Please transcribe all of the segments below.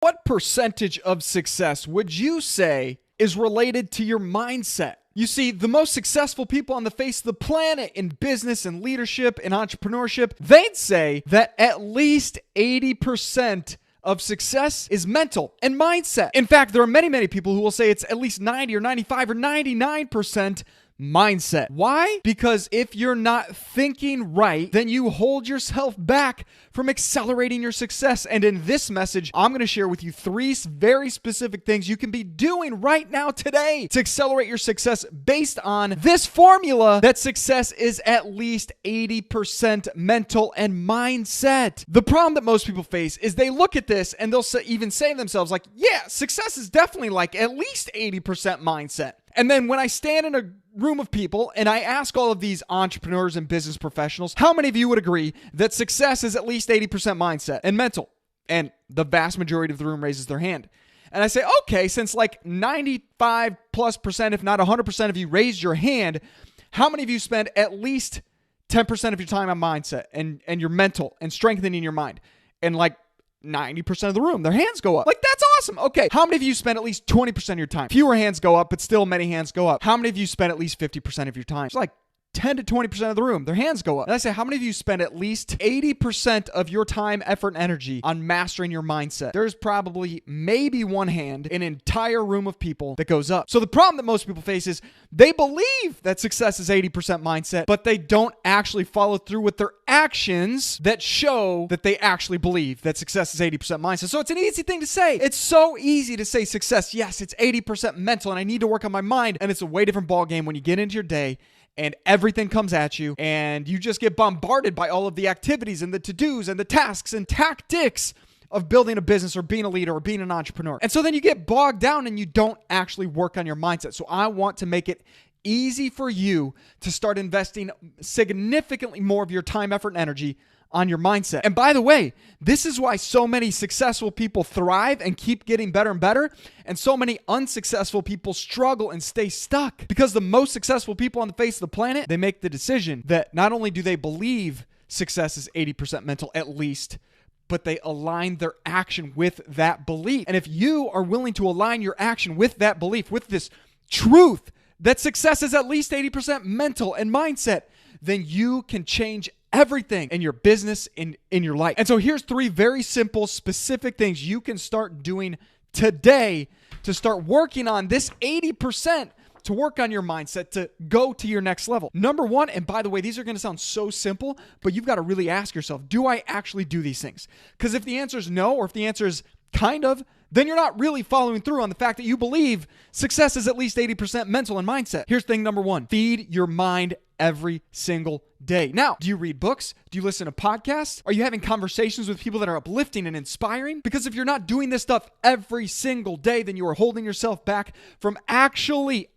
What percentage of success would you say is related to your mindset? You see, the most successful people on the face of the planet in business and leadership and entrepreneurship, they'd say that at least 80% of success is mental and mindset. In fact, there are many people who will say it's at least 90 or 95 or 99% mindset. Why? Because if you're not thinking right, then you hold yourself back from accelerating your success. And in this message, I'm going to share with you 3 very specific things you can be doing right now today to accelerate your success based on this formula that success is at least 80% mental and mindset. The problem that most people face is they look at this and they'll even say to themselves like, yeah, success is definitely like at least 80% mindset. And then when I stand in a room of people and I ask all of these entrepreneurs and business professionals, how many of you would agree that success is at least 80% mindset and mental? And the vast majority of the room raises their hand. And I say, okay, since like 95+%, if not 100% of you raised your hand, how many of you spend at least 10% of your time on mindset and your mental and strengthening your mind? And like 90% of the room, their hands go up. Like, that's awesome. Okay. How many of you spend at least 20% of your time? Fewer hands go up, but still many hands go up. How many of you spend at least 50% of your time? It's like 10 to 20% of the room, their hands go up. And I say, how many of you spend at least 80% of your time, effort, and energy on mastering your mindset? There's probably maybe one hand in an entire room of people that goes up. So the problem that most people face is they believe that success is 80% mindset, but they don't actually follow through with their actions that show that they actually believe that success is 80% mindset. So it's an easy thing to say. It's so easy to say success. Yes, it's 80% mental and I need to work on my mind. And it's a way different ballgame when you get into your day and everything comes at you and you just get bombarded by all of the activities and the to-dos and the tasks and tactics of building a business or being a leader or being an entrepreneur. And so then you get bogged down and you don't actually work on your mindset. So I want to make it easy for you to start investing significantly more of your time, effort, and energy on your mindset. And by the way, this is why so many successful people thrive and keep getting better and better, and so many unsuccessful people struggle and stay stuck. Because the most successful people on the face of the planet, they make the decision that not only do they believe success is 80% mental at least, but they align their action with that belief. And if you are willing to align your action with that belief, with this truth that success is at least 80% mental and mindset, then you can change everything in your business, in your life. And so here's 3 very simple, specific things you can start doing today to start working on this 80%, to work on your mindset, to go to your next level. Number 1, and by the way, these are going to sound so simple, but you've got to really ask yourself, do I actually do these things? Because if the answer is no, or if the answer is kind of, then you're not really following through on the fact that you believe success is at least 80% mental and mindset. Here's thing number 1. Feed your mind every single day. Now, do you read books? Do you listen to podcasts? Are you having conversations with people that are uplifting and inspiring? Because if you're not doing this stuff every single day, then you are holding yourself back from actually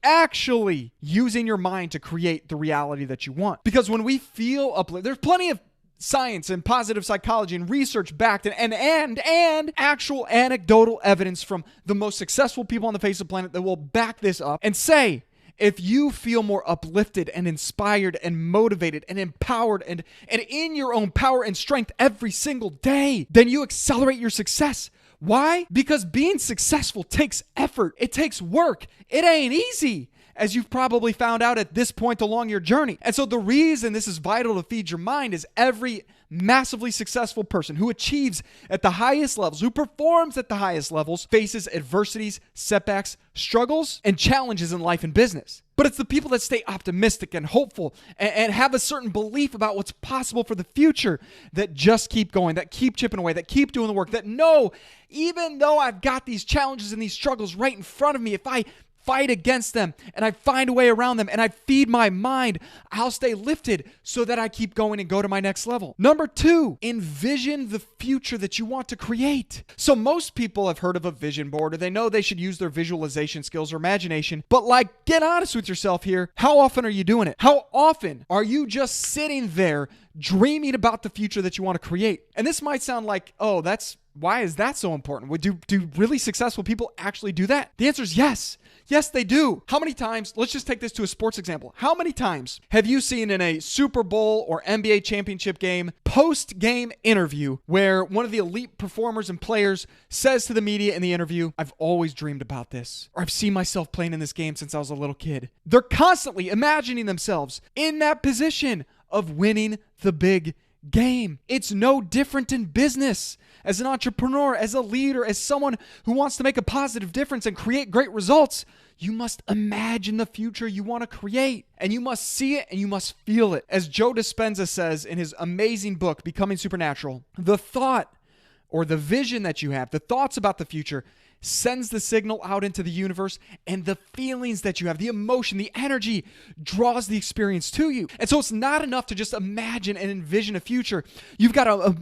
using your mind to create the reality that you want. Because when we feel uplifted, there's plenty of science and positive psychology and research backed and actual anecdotal evidence from the most successful people on the face of the planet that will back this up and say, if you feel more uplifted and inspired and motivated and empowered and in your own power and strength every single day, then you accelerate your success. Why? Because being successful takes effort. It takes work. It ain't easy, as you've probably found out at this point along your journey. And so the reason this is vital to feed your mind is every massively successful person who achieves at the highest levels, who performs at the highest levels, faces adversities, setbacks, struggles, and challenges in life and business. But it's the people that stay optimistic and hopeful and have a certain belief about what's possible for the future that just keep going, that keep chipping away, that keep doing the work, that know, even though I've got these challenges and these struggles right in front of me, if I fight against them and I find a way around them and I feed my mind, I'll stay lifted so that I keep going and go to my next level. Number 2, envision the future that you want to create. So most people have heard of a vision board, or they know they should use their visualization skills or imagination, but like, get honest with yourself here. How often are you doing it? How often are you just sitting there dreaming about the future that you want to create? And this might sound like, oh, why is that so important? Do really successful people actually do that? The answer is yes. Yes, they do. How many times, let's just take this to a sports example. How many times have you seen in a Super Bowl or NBA championship game, post-game interview, where one of the elite performers and players says to the media in the interview, I've always dreamed about this, or I've seen myself playing in this game since I was a little kid. They're constantly imagining themselves in that position of winning the big game. It's no different in business. As an entrepreneur, as a leader, as someone who wants to make a positive difference and create great results, you must imagine the future you want to create, and you must see it and you must feel it. As Joe Dispenza says in his amazing book, Becoming Supernatural, the thought or the vision that you have, the thoughts about the future, sends the signal out into the universe, and the feelings that you have, the emotion, the energy draws the experience to you. And so it's not enough to just imagine and envision a future. You've got to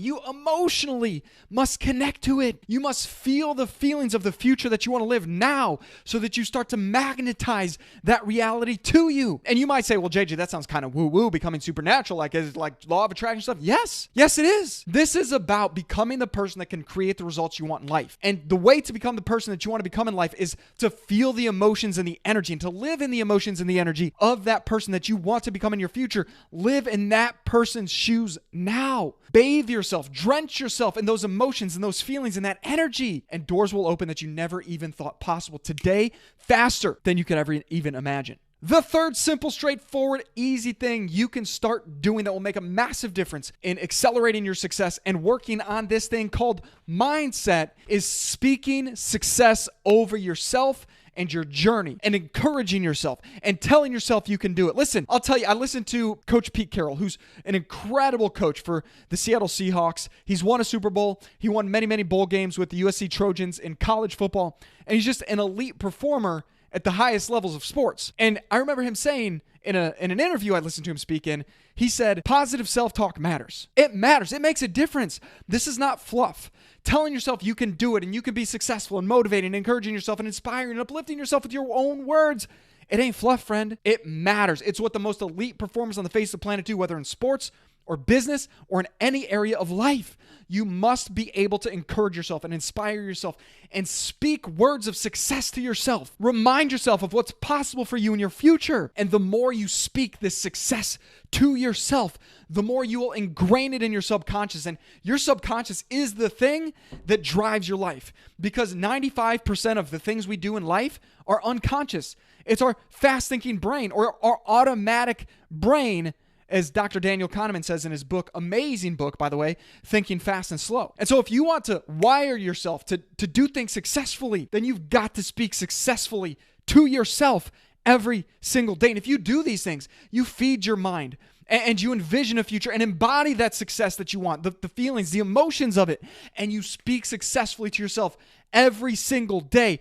you emotionally must connect to it. You must feel the feelings of the future that you want to live now so that you start to magnetize that reality to you. And you might say, well, JJ, that sounds kind of woo-woo, becoming supernatural, like is it like law of attraction stuff? Yes, it is. This is about becoming the person that can create the results you want in life. And the way to become the person that you want to become in life is to feel the emotions and the energy, and to live in the emotions and the energy of that person that you want to become in your future. Live in that person's shoes now. Bathe yourself, drench yourself in those emotions and those feelings and that energy, and doors will open that you never even thought possible today, faster than you could ever even imagine. The third simple, straightforward, easy thing you can start doing that will make a massive difference in accelerating your success and working on this thing called mindset is speaking success over yourself and your journey, and encouraging yourself and telling yourself you can do it. Listen, I'll tell you, I listened to Coach Pete Carroll, who's an incredible coach for the Seattle Seahawks. He's won a Super Bowl. He won many, many bowl games with the USC Trojans in college football, and he's just an elite performer at the highest levels of sports. And I remember him saying in an interview I listened to him speak in, he said, positive self-talk matters. It matters. It makes a difference. This is not fluff. Telling yourself you can do it and you can be successful and motivating and encouraging yourself and inspiring and uplifting yourself with your own words. It ain't fluff, friend. It matters. It's what the most elite performers on the face of the planet do, whether in sports or business or in any area of life. You must be able to encourage yourself and inspire yourself and speak words of success to yourself. Remind yourself of what's possible for you in your future. And the more you speak this success to yourself, the more you will ingrain it in your subconscious. And your subconscious is the thing that drives your life, because 95% of the things we do in life are unconscious. It's our fast-thinking brain, or our automatic brain, as Dr. Daniel Kahneman says in his book, amazing book, by the way, Thinking Fast and Slow. And so if you want to wire yourself to do things successfully, then you've got to speak successfully to yourself every single day. And if you do these things, you feed your mind and you envision a future and embody that success that you want, the feelings, the emotions of it, and you speak successfully to yourself every single day,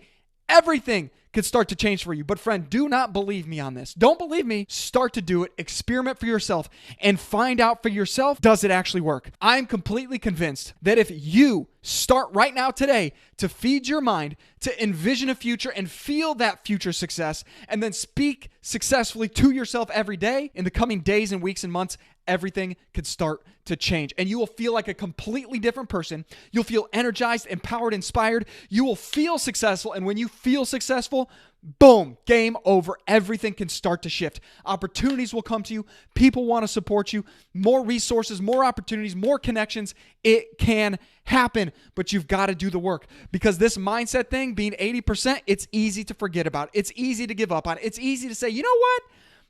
everything could start to change for you. But friend, do not believe me on this. Don't believe me. Start to do it. Experiment for yourself and find out for yourself, does it actually work? I'm completely convinced that if you start right now today to feed your mind, to envision a future and feel that future success, and then speak successfully to yourself every day, in the coming days and weeks and months, everything could start to change. And you will feel like a completely different person. You'll feel energized, empowered, inspired. You will feel successful. And when you feel successful, boom, game over. Everything can start to shift. Opportunities will come to you. People want to support you. More resources, more opportunities, more connections. It can happen, but you've got to do the work, because this mindset thing being 80%, it's easy to forget about. It's easy to give up on. It's easy to say, you know what?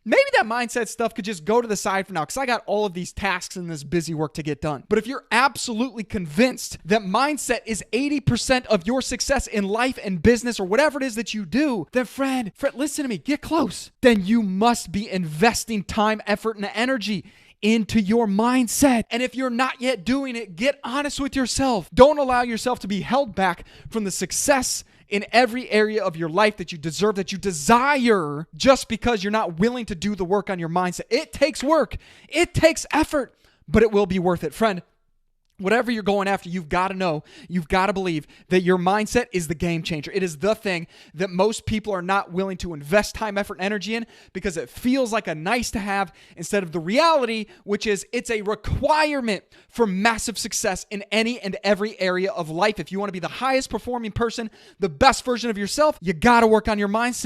Maybe that mindset stuff could just go to the side for now, because I got all of these tasks and this busy work to get done. But if you're absolutely convinced that mindset is 80% of your success in life and business or whatever it is that you do, then friend, listen to me, get close. Then you must be investing time, effort, and energy into your mindset. And if you're not yet doing it, get honest with yourself. Don't allow yourself to be held back from the success in every area of your life that you deserve, that you desire, just because you're not willing to do the work on your mindset. It takes work. It takes effort, but it will be worth it. Friend, Whatever you're going after, you've got to know, you've got to believe that your mindset is the game changer. It is the thing that most people are not willing to invest time, effort, and energy in because it feels like a nice to have instead of the reality, which is it's a requirement for massive success in any and every area of life. If you want to be the highest performing person, the best version of yourself, you got to work on your mindset.